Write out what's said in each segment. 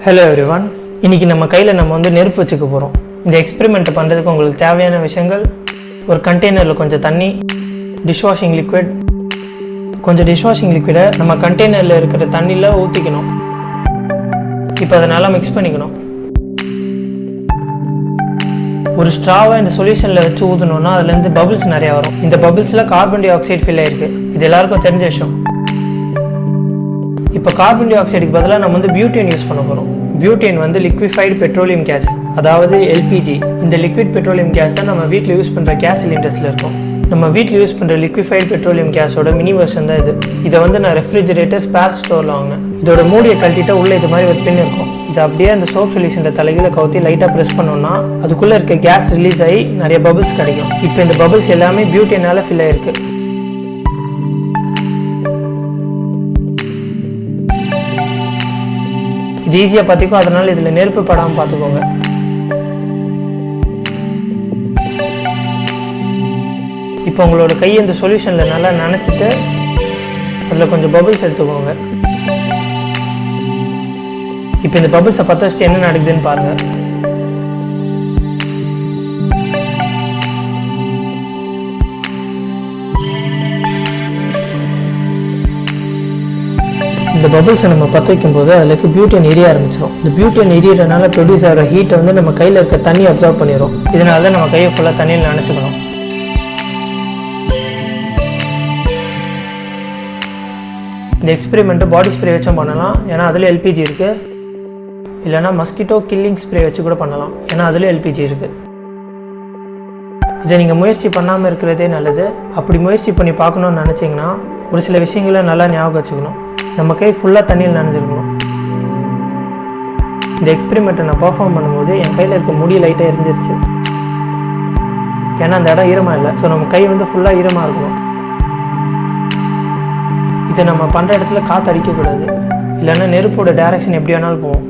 Hello everyone, இன்றைக்கி நம்ம கையில் நம்ம நெருப்பு வச்சுக்க போகிறோம். இந்த எக்ஸ்பெரிமெண்ட்டை பண்ணுறதுக்கு உங்களுக்கு தேவையான விஷயங்கள்: ஒரு கண்டெய்னரில் கொஞ்சம் தண்ணி, டிஷ்வாஷிங் லிக்விட். கொஞ்சம் டிஷ்வாஷிங் லிக்விடை நம்ம கண்டெய்னரில் இருக்கிற தண்ணியில் ஊற்றிக்கணும். இப்போ அதை நல்லா மிக்ஸ் பண்ணிக்கணும். ஒரு ஸ்ட்ராவை இந்த சொல்யூஷனில் வச்சு ஊற்றணுன்னா அதுலேருந்து பபிள்ஸ் நிறையா வரும். இந்த பபிள்ஸில் கார்பன் டை ஆக்சைடு ஃபில் ஆகிருக்கு. இது எல்லாருக்கும் தெரிஞ்ச விஷயம். இப்போ கார்பன் டை ஆக்சைடுக்கு பதிலாக நம்ம பியூட்டேன் யூஸ் பண்ண போகிறோம். பியூட்டேன் லிக்விஃபைடு பெட்ரோலியம் கேஸ், அதாவது எல்பிஜி. இந்த லிக்விட் பெட்ரோலியம் கேஸ் தான் நம்ம வீட்டில் யூஸ் பண்ணுற கேஸ் சிலிண்டர்ஸில் இருக்கும். நம்ம வீட்டில் யூஸ் பண்ணுற லிக்விஃபைடு பெட்ரோலியம் கேஸோட மினி வெர்ஷன் தான் இது. இதை நான் ரெஃப்ரிஜரேட்டர் ஸ்பேர் ஸ்டோரில் வாங்கினேன். இதோட மூடியை கழட்டிட்டு உள்ளே இது மாதிரி ஒரு பின் இருக்கும். இது அப்படியே அந்த சோப் சொல்யூஷனில் தலைகளை கவுத்தி லைட்டாக ப்ரெஸ் பண்ணோம்னா அதுக்குள்ளே இருக்க கேஸ் ரிலீஸ் ஆகி நிறைய பபிள்ஸ் கிடைக்கும். இப்போ இந்த பபிள்ஸ் எல்லாமே பியூட்டேனால் ஃபில் ஆகிருக்கு. இது ஈஸியாக பார்த்துக்கும், அதனால் இதில் நெருப்பு படாமல் பார்த்துக்கோங்க. இப்போ உங்களோட கையை இந்த சொல்யூஷனில் நல்லா நனைச்சிட்டு அதில் கொஞ்சம் பபிள்ஸ் எடுத்துக்கோங்க. இப்போ இந்த பபிள்ஸை பற்ற வச்சுட்டு என்ன நடக்குதுன்னு பாருங்கள். இந்த பபிள்ஸை நம்ம பற்ற வைக்கும்போது அதுக்கு பியூட்டேன் எரிய ஆரம்பிச்சிடும். இந்த பியூட்டேன் எரியறதுனால ப்ரொடியூஸ் ஆகிற ஹீட்டை நம்ம கையில் இருக்க தண்ணி அப்சர்வ் பண்ணிடும். இதனால தான் நம்ம கையை ஃபுல்லாக தண்ணியில் நினச்சிக்கணும். இந்த எக்ஸ்பெரிமெண்ட்டு பாடி ஸ்ப்ரே வச்சும் பண்ணலாம், ஏன்னா அதில் எல்பிஜி இருக்குது. இல்லைனா மஸ்கிட்டோ கில்லிங் ஸ்ப்ரே வச்சு கூட பண்ணலாம், ஏன்னா அதில் எல்பிஜி இருக்குது. இதை நீங்கள் முயற்சி பண்ணாமல் இருக்கிறதே நல்லது. அப்படி முயற்சி பண்ணி பார்க்கணுன்னு நினச்சிங்கன்னா ஒரு சில விஷயங்களை நல்லா ஞாபகம் வச்சுக்கணும். நம்ம கை ஃபுல்லாக தண்ணியில் நனைஞ்சிருக்கணும். இந்த எக்ஸ்பெரிமெண்ட்டை நான் பர்ஃபார்ம் பண்ணும்போது என் கையில் இருக்க முடி லைட்டாக எரிஞ்சிருச்சு, ஏன்னா அந்த இடம் ஈரமாக இல்லை. ஸோ நம்ம கை ஃபுல்லாக ஈரமாக இருக்கணும். இதை நம்ம பண்ணுற இடத்துல காற்று அடிக்கக்கூடாது, இல்லைன்னா நெருப்போட டைரக்ஷன் எப்படி வேணாலும் போகும்.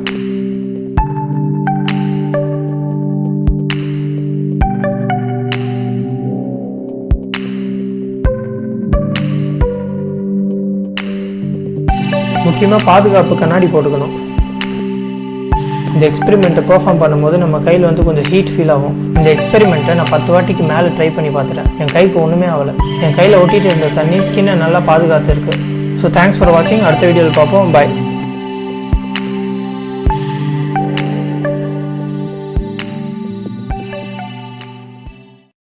முக்கியமாக பாதுகாப்பு கண்ணாடி போட்டுக்கணும். இந்த எக்ஸ்பெரிமெண்ட்டை பெர்ஃபார்ம் பண்ணும்போது நம்ம கையில் கொஞ்சம் ஹீட் ஃபீல் ஆகும். இந்த எக்ஸ்பெரிமெண்ட்டை நான் 10 வாட்டிக்கு மேலே ட்ரை பண்ணி பார்த்துட்டேன். என் கைக்கு ஒன்றுமே ஆகலை. என் கையில் ஒட்டிகிட்டு இருந்த தண்ணி ஸ்கின்னை நல்லா பாதுகாத்து இருக்குது. ஸோ தேங்க்ஸ் ஃபார் வாட்சிங். அடுத்த வீடியோவில் பார்ப்போம். பாய்.